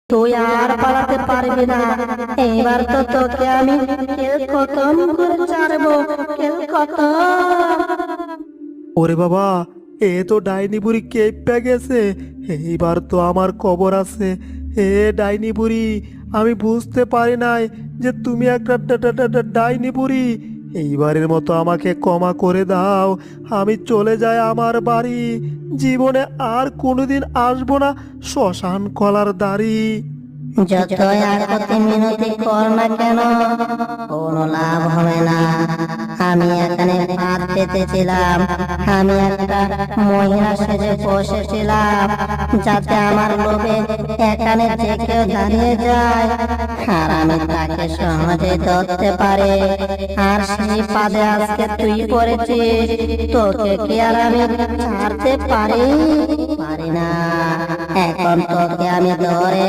তুই আর পালাতে পারবি না। এবার তো তোকে আমি কেল খতম করে ছাড়বো, কেল খতম। ওরে বাবা, এ তো ডাইনি বুড়ি কেঁপে গেছে। এইবার তো আমার কবর আছে। হে ডাইনি বুড়ি, আমি বুঝতে পারি নাই যে তুমি একটা ডাইনি বুড়ি। এইবারের মতো আমাকে ক্ষমা করে দাও। আমি চলে যাই আমার বাড়ি। জীবনে আর কোনোদিন আসবো না শ্মশান কলার দাড়ি। যতই আকতি মিনতি কর না কেন, কোনো লাভ হবে না। আমি এখানে ভাত পেতেছিলাম, আমি একটা মহিলা সেজে বসেছিলাম, যাতে আমার লোভে এখানে যে কেউ দাঁড়িয়ে যায় আর আমি তাকে সহজে ধরতে পারি। আর সেই পাদে আজকে তুই পড়েছিস, তোকে কি আর আমি ছাড়তে পারি? পারি না। এখন তোকে আমি ধরে